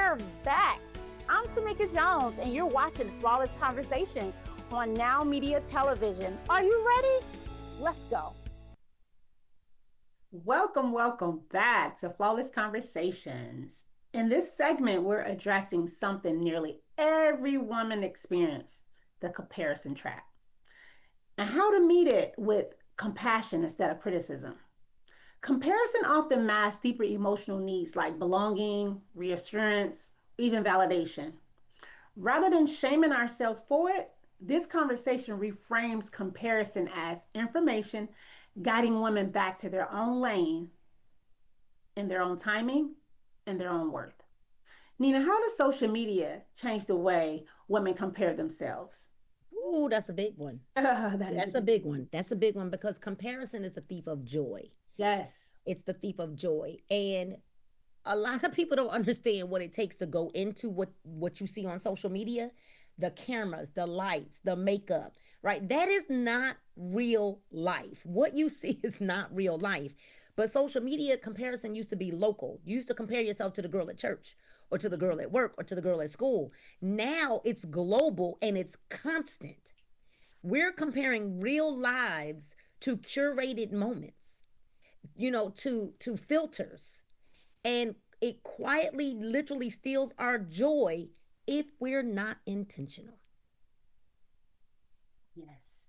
we're back. I'm Tomeka Jones, and you're watching Flawless Conversations on Now Media Television. Are you ready? Let's go. Welcome back to Flawless Conversations. In this segment, we're addressing something nearly every woman experiences, the comparison trap, and how to meet it with compassion instead of criticism. Comparison often masks deeper emotional needs like belonging, reassurance, even validation. Rather than shaming ourselves for it, this conversation reframes comparison as information guiding women back to their own lane in their own timing and their own worth. Nina, how does social media change the way women compare themselves? Ooh, that's a big one. That is a That's a big big one. one. That's a big one because comparison is the thief of joy. Yes. It's the thief of joy. And a lot of people don't understand what it takes to go into what you see on social media, the cameras, the lights, the makeup, right? That is not real life. What you see is not real life. But social media comparison used to be local. You used to compare yourself to the girl at church or to the girl at work or to the girl at school. Now it's global and it's constant. We're comparing real lives to curated moments, to filters, and it quietly literally steals our joy if we're not intentional. Yes.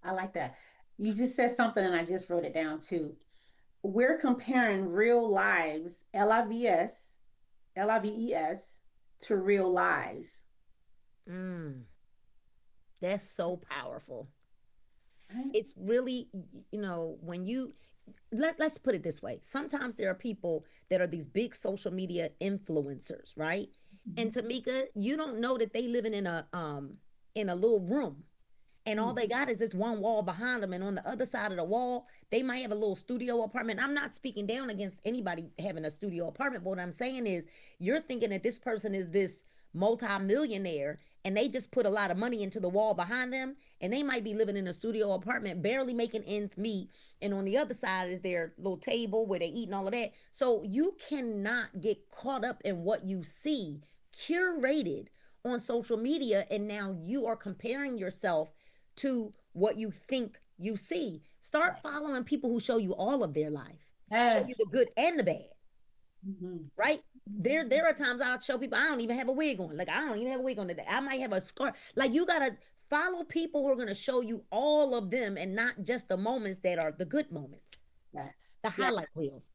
I like that. You just said something and I just wrote it down too. We're comparing real lives, Lives, to real lies. Mm, that's so powerful. Right? It's really, when you let's put it this way. Sometimes there are people that are these big social media influencers, right? And Mhm. Tamika, you don't know that they living in a little room, and all Mm. they got is this one wall behind them, and on the other side of the wall they might have a little studio apartment. I'm not speaking down against anybody having a studio apartment, but what I'm saying is you're thinking that this person is this multi-millionaire and they just put a lot of money into the wall behind them, and they might be living in a studio apartment barely making ends meet, and on the other side is their little table where they eat and all of that. So you cannot get caught up in what you see curated on social media, and now you are comparing yourself to what you think you see. Start Right. following people who show you all of their life, show you Yes. the good and the bad, Mhm. right? Mhm. There are times I'll show people I don't even have a wig on. Like I don't even have a wig on today. I might have a scarf. Like you gotta follow people who are gonna show you all of them and not just the moments that are the good moments, Yes. the highlight Yes. reels.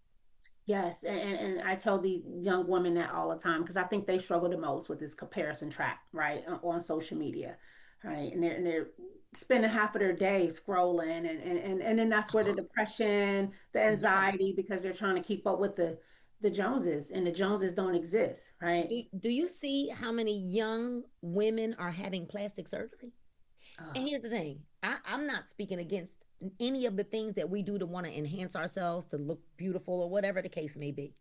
Yes, and I tell these young women that all the time because I think they struggle the most with this comparison trap, right, on social media, right, and they're spending half of their day scrolling, and then that's where the depression, the Yeah. anxiety, because they're trying to keep up with the Joneses, and the Joneses don't exist, right? Do you see how many young women are having plastic surgery? And Oh, here's the thing, I'm not speaking against any of the things that we do to want to enhance ourselves, to look beautiful, or whatever the case may be.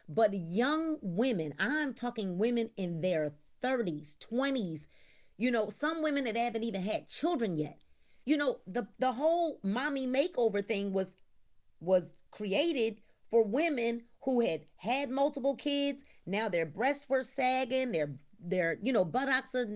But young women, I'm talking women in their 30s, 20s, some women that haven't even had children yet. The whole mommy makeover thing was created for women who had multiple kids. Now their breasts were sagging, their buttocks are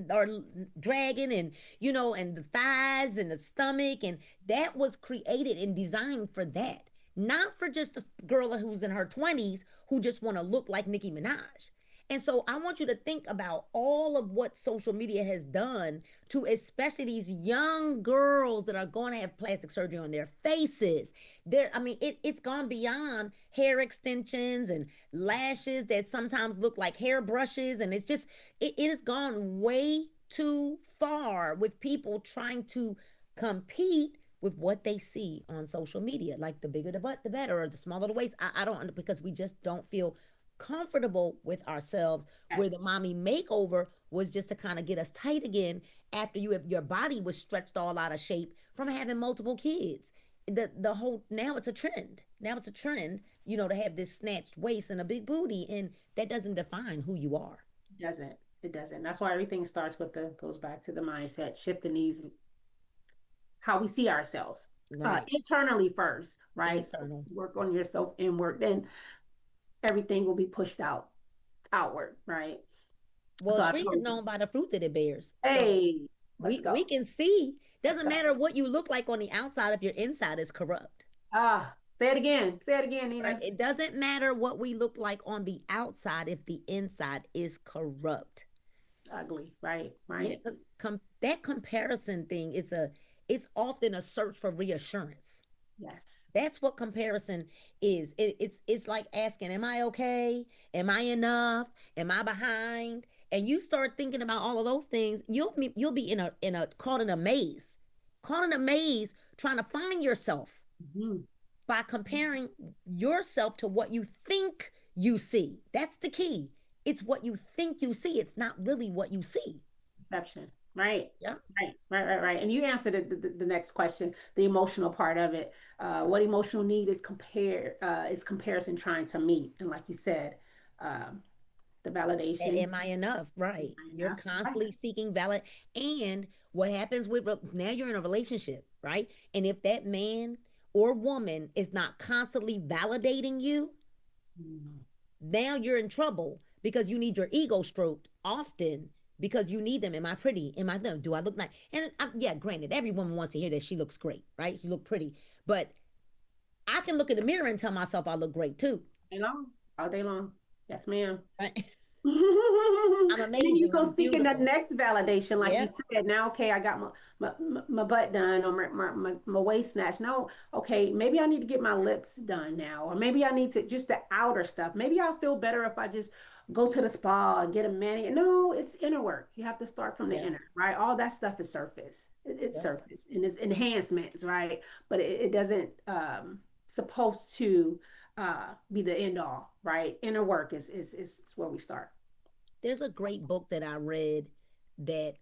dragging, and and the thighs and the stomach, and that was created and designed for that, not for just a girl who's in her 20s who just want to look like Nicki Minaj. And so I want you to think about all of what social media has done to especially these young girls that are going to have plastic surgery on their faces. I mean, it's gone beyond hair extensions and lashes that sometimes look like hair brushes. And it has gone way too far with people trying to compete with what they see on social media. Like the bigger the butt, the better, or the smaller the waist. I don't, because we just don't feel comfortable with ourselves, where the yes, mommy makeover was just to kind of get us tight again after your body was stretched all out of shape from having multiple kids. The whole, now it's a trend. Now it's a trend, to have this snatched waist and a big booty, and that doesn't define who you are. it doesn't. It doesn't. That's why everything starts with the goes back to the mindset, shifting these how we see ourselves Right. internally first, right? So Internal. work on yourself inward, then everything will be pushed out. outward, right? Well, So a I tree is told you, known by the fruit that it bears. So hey, let's we go. can see. Let's Doesn't go. matter what you look like on the outside if your inside is corrupt. Ah, say it again. Say it again, Right? Nina. It doesn't matter what we look like on the outside if the inside is corrupt. It's ugly, right? Yeah, Right. because that comparison thing is it's often a search for reassurance. Yes. That's what comparison is. It's like asking, "Am I okay? Am I enough? Am I behind?" And you start thinking about all of those things, you'll be in a caught in a maze, trying to find yourself Mhm. by comparing yourself to what you think you see. That's the key. It's what you think you see. It's not really what you see. Perception. Right. Yeah. Right. And you answered the next question, the emotional part of it. What emotional need is comparison trying to meet? And like you said, um, the validation. Am I enough? Right. You're Enough. Right. constantly seeking valid. And what happens with now you're in a relationship, right? And if that man or woman is not constantly validating you, Mm. now you're in trouble because you need your ego stroked often because you need them. Am I pretty? Am I them? Do I look nice? And yeah, granted, every woman wants to hear that she looks great, right? She look pretty, but I can look in the mirror and tell myself I look great too, Day long. All day long. Yes, ma'am. right? And I'm then you amazing. go I'm seeking the beautiful. next validation, like you Yeah. said. Now, okay, I got my butt done or my waist snatched. No, okay, maybe I need to get my lips done now, or maybe I need to just the outer stuff. Maybe I'll feel better if I just go to the spa and get a mani. No, it's inner work. You have to start from the Yes. inner, right? All that stuff is surface. It's Yep. surface and it's enhancements, right? But it doesn't supposed to be the end all, right? Inner work is where we start. There's a great book that I read that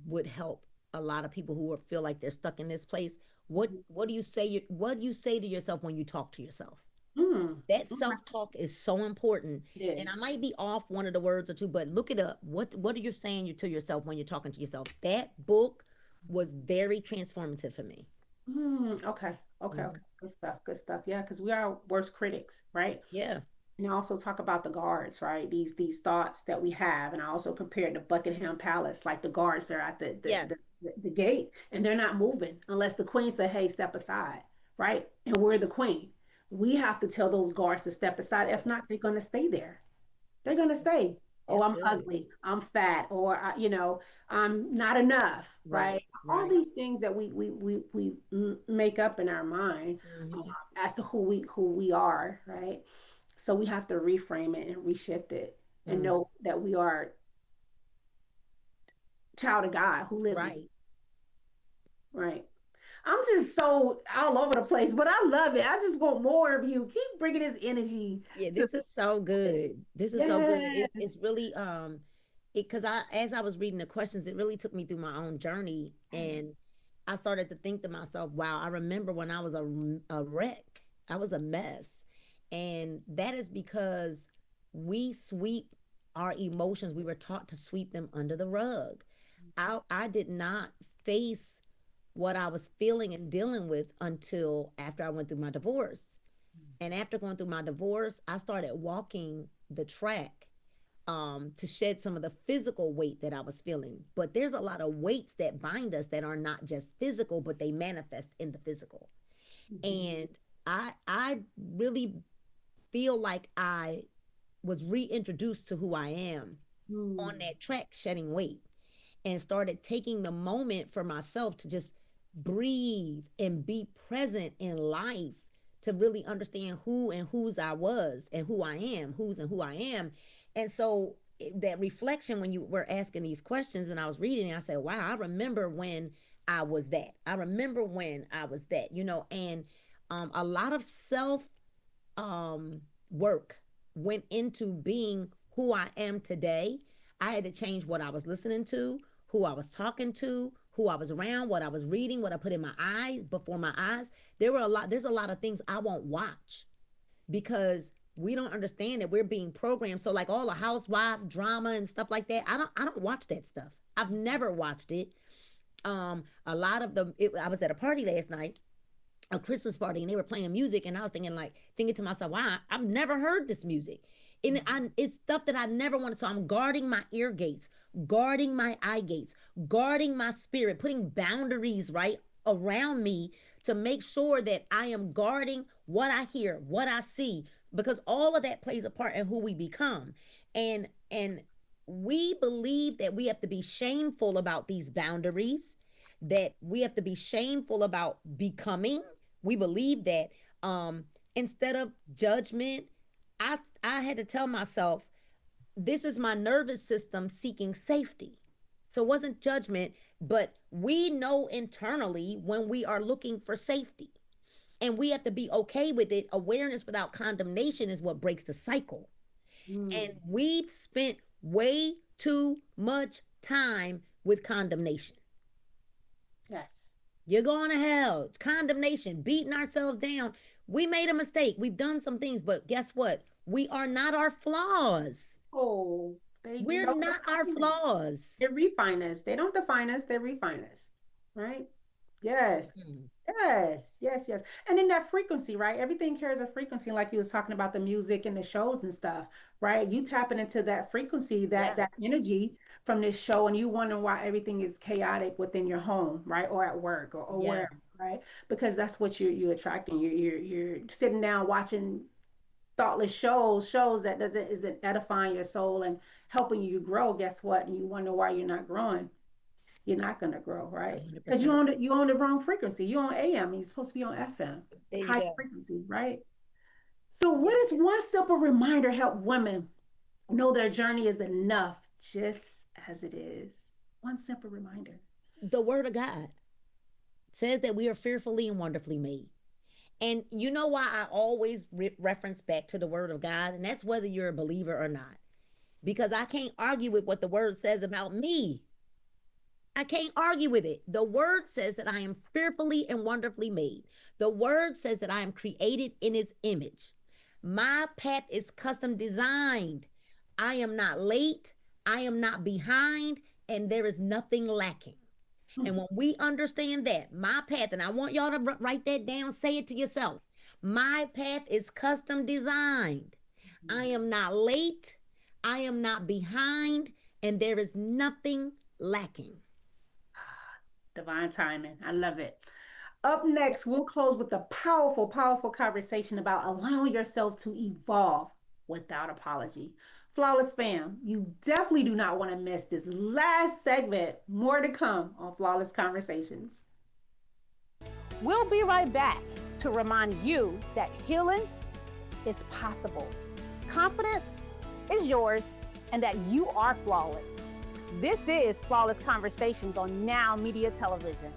would help a lot of people who feel like they're stuck in this place. What do you say? What do you say to yourself when you talk to yourself? Mm, That okay. self talk is so important. It And I is. might be off one of the words or two, but look it up. What are you saying to yourself when you're talking to yourself? That book was very transformative for me. Okay. Okay. Okay. Mhm. Good stuff. Good stuff. Yeah, because we are our worst critics, right? Yeah. And I also talk about the guards, right? These thoughts that we have, and I also compared to Buckingham Palace, like the guards, they're at Yes. the gate, and they're not moving unless the queen said, "Hey, step aside," right? And we're the queen. We have to tell those guards to step aside. If not, they're gonna stay there. They're gonna stay. Oh, That's I'm good. ugly. I'm fat, or I'm not enough, Right. right? All Right. these things that we make up in our mind Hmm. as to who we are, right? So we have to reframe it and reshift it and Hmm. know that we are a child of God who lives in, Right. right? I'm just so all over the place, but I love it. I just want more of you. Keep bringing this energy Yeah, to this is so good. This is so good. yes. It's really it because I as I was reading the questions, it really took me through my own journey, Yes. and I started to think to myself, wow, I remember when I was a wreck. I was a mess. And that is because we sweep our emotions. We were taught to sweep them under the rug. I did not face what I was feeling and dealing with until after I went through my divorce. And after going through my divorce, I started walking the track to shed some of the physical weight that I was feeling. But there's a lot of weights that bind us that are not just physical, but they manifest in the physical. Mhm. And I really feel like I was reintroduced to who I am on Mm. that track, shedding weight, and started taking the moment for myself to just breathe and be present in life to really understand who and whose I was and who I am, whose and who I am. And so that reflection when you were asking these questions and I was reading, I said, wow, I remember when I was that. I remember when I was that, and a lot of self work went into being who I am today. I had to change what I was listening to, who I was talking to, who I was around, what I was reading, what I put in my eyes, before my eyes. There's a lot of things I won't watch because we don't understand that we're being programmed. So like all the housewife drama and stuff like that, I don't watch that stuff. I've never watched it. A lot of I was at a party last night, a Christmas party, and they were playing music, and I was thinking to myself, wow, I've never heard this music. And it's stuff that I never wanted. So I'm guarding my ear gates, guarding my eye gates, guarding my spirit, putting boundaries right around me to make sure that I am guarding what I hear, what I see, because all of that plays a part in who we become. And we believe that we have to be shameful about these boundaries, that we have to be shameful about becoming. We believe that instead of judgment, I had to tell myself this is my nervous system seeking safety. So it wasn't judgment, but we know internally when we are looking for safety. And we have to be okay with it. Awareness without condemnation is what breaks the cycle. And Mm. we've spent way too much time with condemnation. Yes. You're going to hell. Condemnation, beating ourselves down. We made a mistake. We've done some things, but guess what? We are not our flaws. Oh, they We're don't not our define us. flaws. They refine us. They don't define us, they refine us. Right? Yes. Mm. Yes, yes, yes. And in that frequency, right? Everything carries a frequency, like you was talking about the music and the shows and stuff, right? You tapping into that frequency, that Yes. energy from this show, and you wonder why everything is chaotic within your home, right? Or at work or Yes. wherever, right? Because that's what you're attracting. You're sitting down watching thoughtless shows that doesn't isn't edifying your soul and helping you grow. Guess what? And you wonder why you're not growing. You're not going to grow, right? Because 100%. you own the wrong frequency. You own AM. You're supposed to be on FM, There you high go. frequency, right? So, what is one simple reminder help women know their journey is enough just as it is? One simple reminder. The word of God says that we are fearfully and wonderfully made. And you know why I always reference back to the word of God? And that's whether you're a believer or not. Because I can't argue with what the word says about me. I can't argue with it. The word says that I am fearfully and wonderfully made. The word says that I am created in his image. My path is custom designed. I am not late. I am not behind. And there is nothing lacking. And when we understand that, my path, and I want y'all to write that down, say it to yourself. My path is custom designed. I am not late. I am not behind. And there is nothing lacking. Divine timing. I love it. Up next, we'll close with a powerful, powerful conversation about allowing yourself to evolve without apology. Flawless fam, you definitely do not want to miss this last segment. More to come on Flawless Conversations. We'll be right back to remind you that healing is possible. Confidence is yours and that you are flawless. This is Flawless Conversations on Now Media Television.